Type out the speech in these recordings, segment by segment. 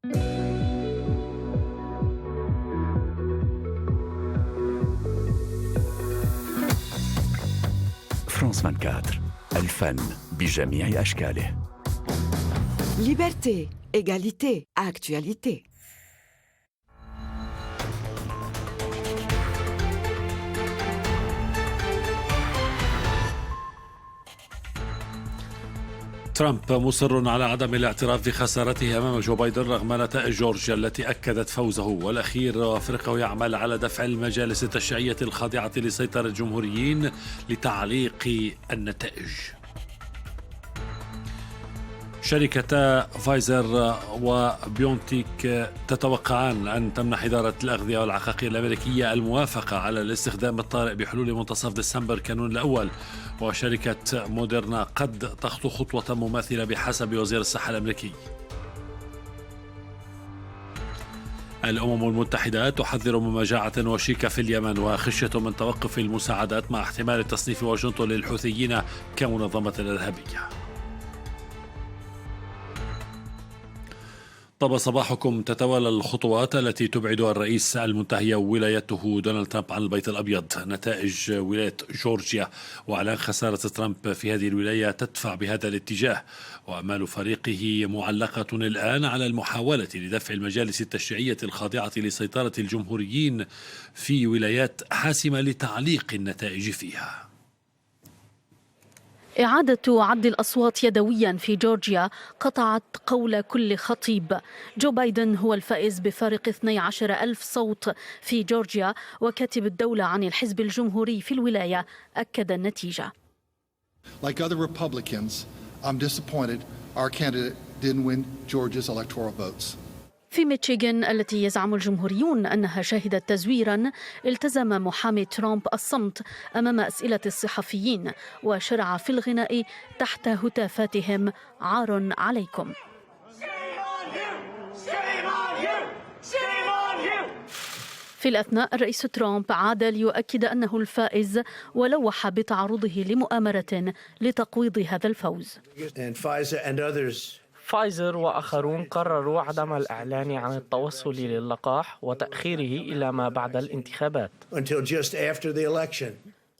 فرانس 24، الفن بجميع أشكاله. Liberté, égalité, actualité. ترامب مصر على عدم الاعتراف بخسارته أمام جو بايدن رغم نتائج جورجيا التي أكدت فوزه، والأخير وفريقه يعمل على دفع المجالس التشريعية الخاضعة لسيطرة الجمهوريين لتعليق النتائج. شركتا فايزر وبيونتيك تتوقعان أن تمنح إدارة الأغذية والعقاقير الأمريكية الموافقة على الاستخدام الطارئ بحلول منتصف ديسمبر كانون الأول، وشركة موديرنا قد تخطو خطوة مماثلة بحسب وزير الصحة الأمريكي. الأمم المتحدة تحذر من مجاعة وشيكة في اليمن وخشية من توقف المساعدات مع احتمال تصنيف واشنطن للحوثيين كمنظمة إرهابية. طب صباحكم. تتوالى الخطوات التي تبعد الرئيس المنتهي ولايته دونالد ترامب عن البيت الأبيض. نتائج ولاية جورجيا وإعلان خسارة ترامب في هذه الولاية تدفع بهذا الاتجاه، وأمال فريقه معلقة الآن على المحاولة لدفع المجالس التشريعية الخاضعة لسيطرة الجمهوريين في ولايات حاسمة لتعليق النتائج فيها. إعادة عد الأصوات يدويا في جورجيا قطعت قول كل خطيب. جو بايدن هو الفائز بفارق 12,000 صوت في جورجيا، وكاتب الدولة عن الحزب الجمهوري في الولاية أكد النتيجة. Like other Republicans, I'm disappointed our candidate didn't win Georgia's electoral votes. في ميشيغان التي يزعم الجمهوريون أنها شهدت تزويرا، التزم محامي ترامب الصمت أمام أسئلة الصحفيين وشرع في الغناء تحت هتافاتهم عار عليكم. في الأثناء الرئيس ترامب عاد ليؤكد أنه الفائز، ولوح بتعرضه لمؤامرة لتقويض هذا الفوز. فايزر وآخرون قرروا عدم الإعلان عن التوصل للقاح وتأخيره إلى ما بعد الانتخابات.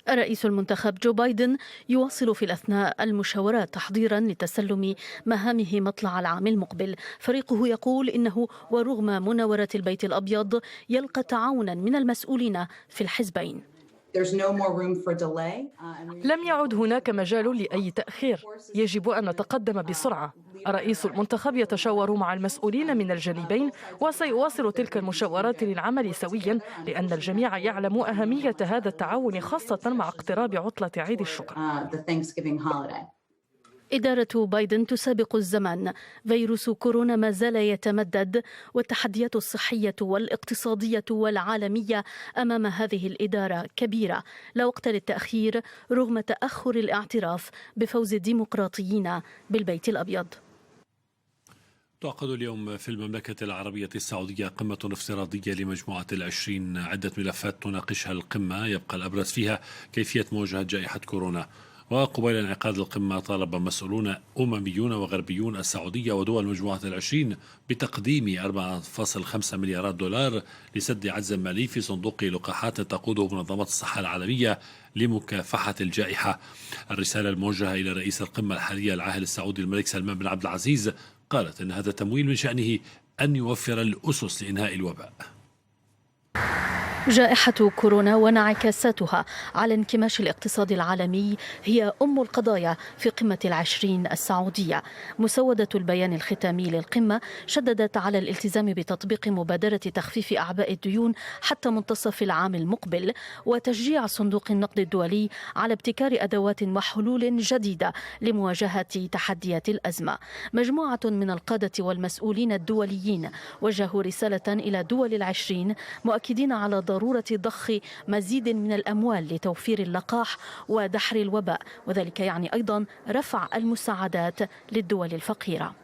الرئيس المنتخب جو بايدن يواصل في الأثناء المشاورات تحضيرا لتسلم مهامه مطلع العام المقبل. فريقه يقول إنه ورغم مناورة البيت الأبيض يلقى تعاونا من المسؤولين في الحزبين. لم يعد هناك مجال لأي تأخير، يجب أن نتقدم بسرعة. الرئيس المنتخب يتشاور مع المسؤولين من الجانبين، وسيواصل تلك المشاورات للعمل سويا، لأن الجميع يعلم أهمية هذا التعاون خاصة مع اقتراب عطلة عيد الشكر. إدارة بايدن تسابق الزمن. فيروس كورونا ما زال يتمدد، والتحديات الصحية والاقتصادية والعالمية أمام هذه الإدارة كبيرة. لا وقت للتأخير رغم تأخر الاعتراف بفوز الديمقراطيين بالبيت الأبيض. تعقد اليوم في المملكة العربية السعودية قمة افتراضية لمجموعة ال20. عدة ملفات تناقشها القمة، يبقى الأبرز فيها كيفية مواجهة جائحة كورونا. وقبيل انعقاد القمة طالب مسؤولون أمميون وغربيون السعودية ودول مجموعة ال20 بتقديم 4.5 مليارات دولار لسد عجز مالي في صندوق لقاحات تقوده منظمة الصحة العالمية لمكافحة الجائحة. الرسالة الموجهة إلى رئيس القمة الحالية العاهل السعودي الملك سلمان بن عبد العزيز قالت إن هذا التمويل من شأنه أن يوفر الأسس لإنهاء الوباء. جائحة كورونا وانعكاساتها على انكماش الاقتصاد العالمي هي أم القضايا في قمة ال20 السعودية. مسودة البيان الختامي للقمة شددت على الالتزام بتطبيق مبادرة تخفيف أعباء الديون حتى منتصف العام المقبل، وتشجيع صندوق النقد الدولي على ابتكار أدوات وحلول جديدة لمواجهة تحديات الأزمة. مجموعة من القادة والمسؤولين الدوليين وجهوا رسالة إلى دول ال20 مؤكدين على ضرورة ضخ مزيد من الأموال لتوفير اللقاح ودحر الوباء، وذلك يعني أيضا رفع المساعدات للدول الفقيرة.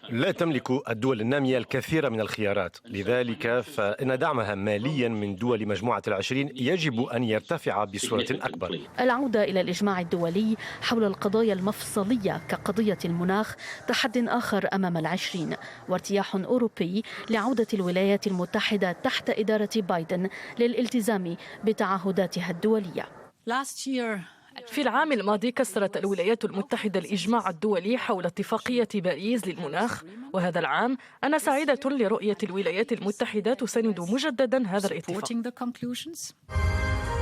لا تملك الدول النامية الكثير من الخيارات، لذلك فإن دعمها ماليا من دول مجموعة العشرين يجب أن يرتفع بصورة أكبر. العودة إلى الإجماع الدولي حول القضايا المفصلية كقضية المناخ تحد آخر أمام العشرين، وارتياح أوروبي لعودة الولايات المتحدة تحت إدارة بايدن للالتزام بتعهداتها الدولية. في العام الماضي كسرت الولايات المتحدة الإجماع الدولي حول اتفاقية باريس للمناخ، وهذا العام أنا سعيدة لرؤية الولايات المتحدة تساند مجددا هذا الاتفاق.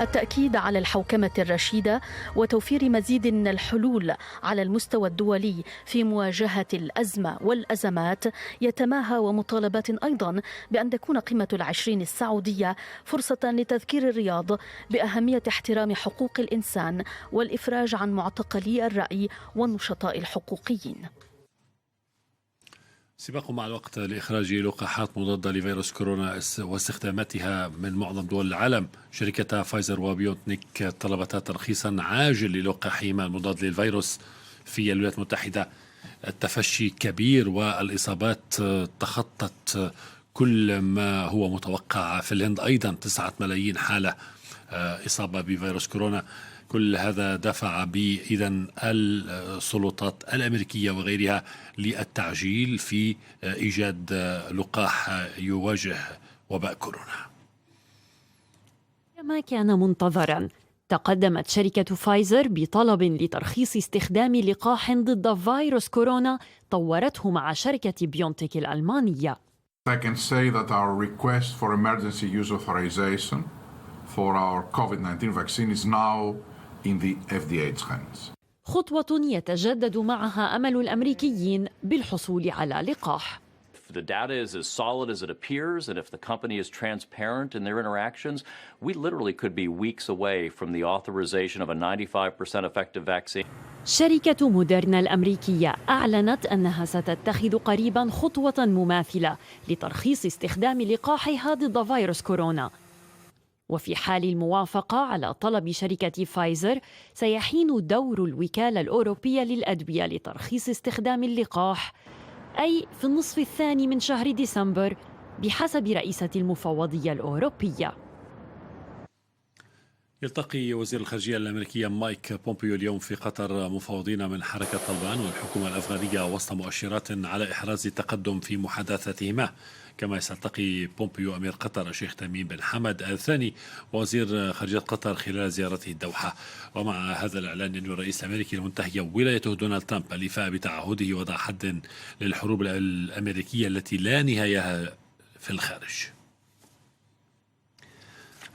التأكيد على الحوكمة الرشيدة وتوفير مزيد من الحلول على المستوى الدولي في مواجهة الأزمة والأزمات يتماهى، ومطالبات أيضا بأن تكون قمة العشرين السعودية فرصة لتذكير الرياض بأهمية احترام حقوق الإنسان والإفراج عن معتقلي الرأي والنشطاء الحقوقيين. سباق مع الوقت لإخراج لقاحات مضادة لفيروس كورونا واستخداماتها من معظم دول العالم. شركة فايزر وبيونتنيك طلبت ترخيصا عاجل للقاحهما المضاد للفيروس في الولايات المتحدة. التفشي كبير والإصابات تخطت كل ما هو متوقع. في الهند أيضا 9 ملايين حالة إصابة بفيروس كورونا. كل هذا دفع بإذن السلطات الأمريكية وغيرها للتعجيل في إيجاد لقاح يواجه وباء كورونا. كما كان منتظرا، تقدمت شركة فايزر بطلب لترخيص استخدام لقاح ضد فيروس كورونا طورته مع شركة بيونتك الألمانية. I can say that our request for emergency use authorization for our COVID-19 vaccine is now in the FDA's hands. خطوة يتجدد معها أمل الأمريكيين بالحصول على لقاح. The data is as solid as it appears, and if the company is transparent in their interactions, we literally could be weeks away from the authorization of a 95% effective vaccine. شركة موديرنا الأمريكية أعلنت أنها ستتخذ قريبا خطوة مماثلة لترخيص استخدام لقاحها ضد فيروس كورونا. وفي حال الموافقة على طلب شركة فايزر، سيحين دور الوكالة الأوروبية للأدوية لترخيص استخدام اللقاح، أي في النصف الثاني من شهر ديسمبر بحسب رئيسة المفوضية الأوروبية. يلتقي وزير الخارجية الأمريكية مايك بومبيو اليوم في قطر مفوضين من حركة طالبان والحكومة الأفغانية وسط مؤشرات على إحراز التقدم في محادثاتهما. كما سيلتقي بومبيو أمير قطر الشيخ تميم بن حمد الثاني وزير خارجية قطر خلال زيارته الدوحة. ومع هذا الإعلان أن الرئيس الأمريكي المنتهي ولايته دونالد ترامب الإفاء بتعهده وضع حد للحروب الأمريكية التي لا نهاية في الخارج.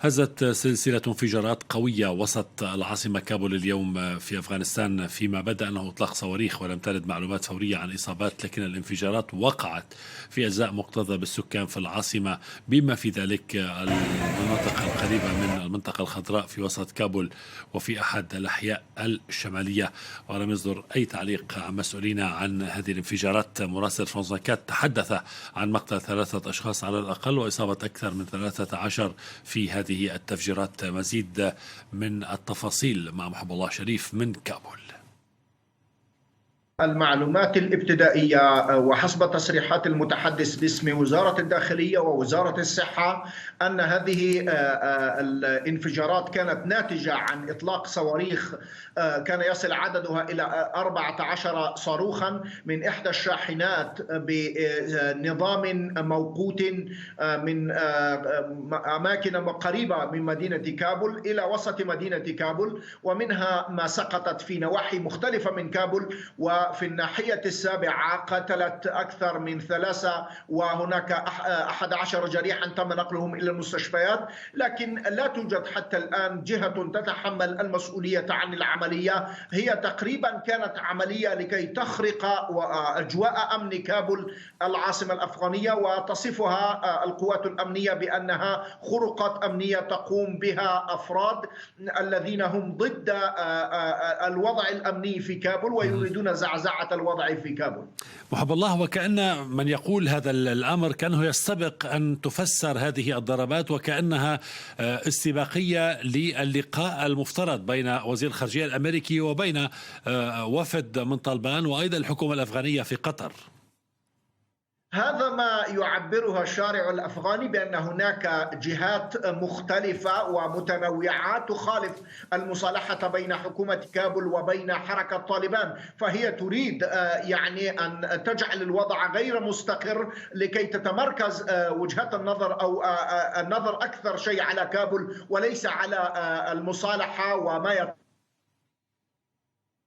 هزت سلسلة انفجارات قوية وسط العاصمة كابول اليوم في أفغانستان، فيما بدا أنه إطلاق صواريخ، ولم ترد معلومات فورية عن إصابات، لكن الانفجارات وقعت في أجزاء مكتظة بالسكان في العاصمة، بما في ذلك المناطق القريبة من المنطقة الخضراء في وسط كابول وفي أحد الأحياء الشمالية. ولم يصدر أي تعليق عن مسؤولين عن هذه الانفجارات. مراسل فرانس 24 تحدث عن مقتل 3 أشخاص على الأقل وإصابة أكثر من 13 في هذه التفجيرات. مزيد من التفاصيل مع محب الله شريف من كابول. المعلومات الابتدائية وحسب تصريحات المتحدث باسم وزارة الداخلية ووزارة الصحة أن هذه الانفجارات كانت ناتجة عن إطلاق صواريخ كان يصل عددها إلى 14 صاروخا من إحدى الشاحنات بنظام موقوت من أماكن قريبة من مدينة كابول إلى وسط مدينة كابول، ومنها ما سقطت في نواحي مختلفة من كابول. وفي الناحية السابعة قتلت أكثر من 3، وهناك 11 جريحا تم نقلهم إلى المستشفيات، لكن لا توجد حتى الآن جهة تتحمل المسؤولية عن العملية. هي تقريبا كانت عملية لكي تخرق أجواء أمن كابول العاصمة الأفغانية، وتصفها القوات الأمنية بأنها خرقات أمنية تقوم بها أفراد الذين هم ضد الوضع الأمني في كابول ويريدون زعزعة زعزعة الوضع في كابول. محب الله، وكأن من يقول هذا الأمر كأنه يستبق أن تفسر هذه الضربات وكأنها استباقية للقاء المفترض بين وزير الخارجية الأمريكي وبين وفد من طالبان وأيضا الحكومة الأفغانية في قطر. هذا ما يعبرها الشارع الأفغاني بأن هناك جهات مختلفة ومتنوعة تخالف المصالحة بين حكومة كابول وبين حركة طالبان، فهي تريد يعني أن تجعل الوضع غير مستقر لكي تتمركز وجهات النظر أو النظر أكثر شيء على كابول وليس على المصالحة وما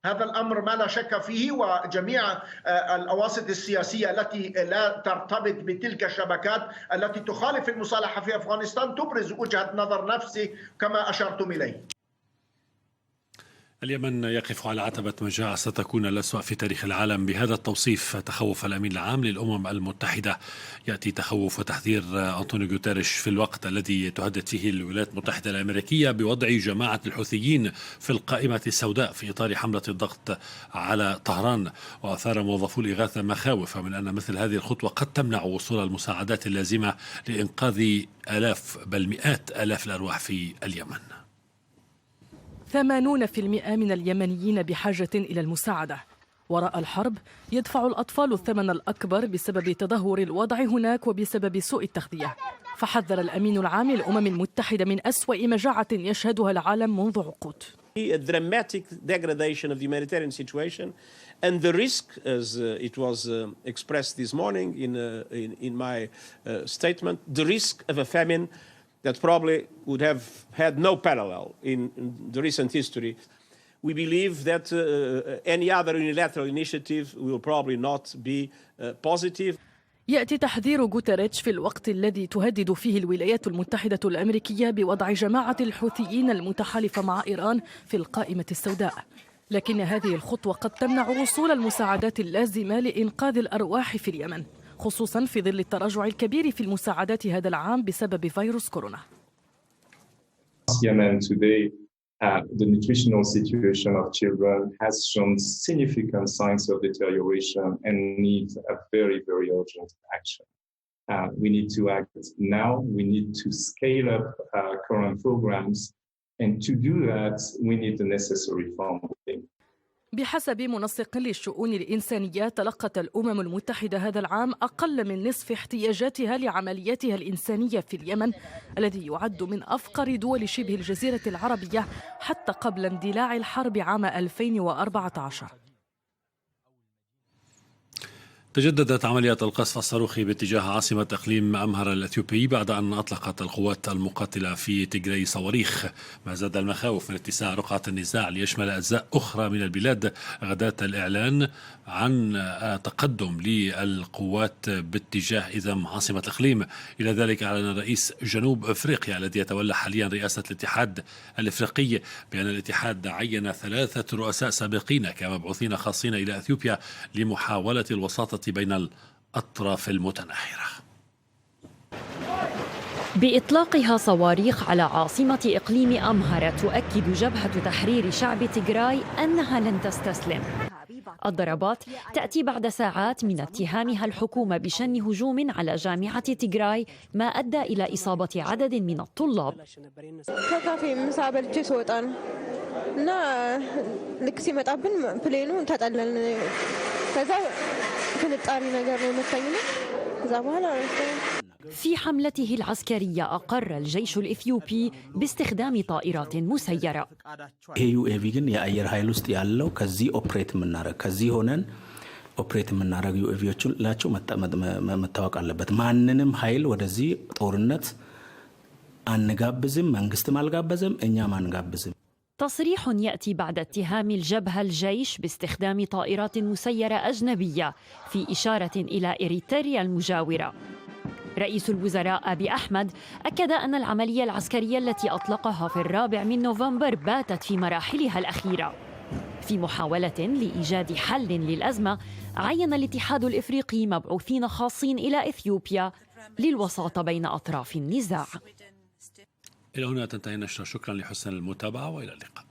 هذا الأمر ما لا شك فيه، وجميع الأواسط السياسية التي لا ترتبط بتلك الشبكات التي تخالف المصالحة في أفغانستان تبرز وجهة نظر نفسه كما أشرتم إليه. اليمن يقف على عتبة مجاعة ستكون الأسوأ في تاريخ العالم، بهذا التوصيف تخوف الأمين العام للأمم المتحدة. يأتي تخوف وتحذير أنطونيو غوتيريش في الوقت الذي تهدد فيه الولايات المتحدة الأمريكية بوضع جماعة الحوثيين في القائمة السوداء في إطار حملة الضغط على طهران. وأثار موظفو الإغاثة مخاوف من أن مثل هذه الخطوة قد تمنع وصول المساعدات اللازمة لإنقاذ آلاف بل مئات آلاف الأرواح في اليمن. 80% من اليمنيين بحاجة إلى المساعدة. وراء الحرب يدفع الأطفال الثمن الأكبر بسبب تدهور الوضع هناك وبسبب سوء التغذية. فحذر الأمين العام للأمم المتحدة من أسوأ مجاعة يشهدها العالم منذ عقود. A dramatic degradation of the humanitarian situation and the risk, as it was expressed this morning in my statement, the risk of a famine that probably would have had no parallel in the recent history. We believe that any other unilateral initiative will probably not be positive. يأتي تحذير غوتيريتش في الوقت الذي تهدد فيه الولايات المتحدة الأمريكية بوضع جماعة الحوثيين المتحالفة مع إيران في القائمة السوداء. لكن هذه الخطوة قد تمنع وصول المساعدات اللازمة لإنقاذ الأرواح في اليمن، خصوصا في ظل التراجع الكبير في المساعدات هذا العام بسبب فيروس كورونا. Yemen today, the nutritional situation of children has shown significant signs of deterioration and needs a very, very urgent action. We need to act now. We need to scale up current programs, and to do that, we need the necessary funding. بحسب منسق للشؤون الإنسانية، تلقت الأمم المتحدة هذا العام أقل من نصف احتياجاتها لعملياتها الإنسانية في اليمن الذي يعد من أفقر دول شبه الجزيرة العربية حتى قبل اندلاع الحرب عام 2014. تجددت عمليات القصف الصاروخي باتجاه عاصمة إقليم أمهر الأثيوبي بعد أن أطلقت القوات المقاتلة في تيغراي صواريخ، ما زاد المخاوف من اتساع رقعة النزاع ليشمل أجزاء أخرى من البلاد غداة الإعلان عن تقدم للقوات باتجاه إذم عاصمة الإقليم. إلى ذلك أعلن رئيس جنوب أفريقيا الذي يتولى حاليا رئاسة الاتحاد الإفريقي بأن الاتحاد عين 3 رؤساء سابقين كمبعوثين خاصين إلى أثيوبيا لمحاولة الوساطة بين الأطراف المتناحرة. بإطلاقها صواريخ على عاصمة إقليم أمهر تؤكد جبهة تحرير شعب تيغراي أنها لن تستسلم. الضربات تأتي بعد ساعات من اتهامها الحكومة بشن هجوم على جامعة تيغراي ما أدى إلى إصابة عدد من الطلاب. في حملته العسكرية أقر الجيش الإثيوبي باستخدام طائرات مسيرة. AUAV ግን የአየር ኃይል ውስጥ ያለው ከዚህ ኦፕሬት የምናደርግ ዩኤቪዎቹ ላቸው መታወቅ አለበት። ማንንም ኃይል ወደዚህ ጦርነት አንጋብዝም፣ መንግስትም አልጋበዘም፣ እኛም አንጋብዝም። تصريح يأتي بعد اتهام الجبهة الجيش باستخدام طائرات مسيرة أجنبية في إشارة إلى إريتريا المجاورة. رئيس الوزراء أبي أحمد أكد أن العملية العسكرية التي أطلقها في 4 نوفمبر باتت في مراحلها الأخيرة. في محاولة لإيجاد حل للأزمة، عين الاتحاد الإفريقي مبعوثين خاصين إلى إثيوبيا للوساطة بين أطراف النزاع. إلى هنا تنتهي النشرة، شكرا لحسن المتابعة وإلى اللقاء.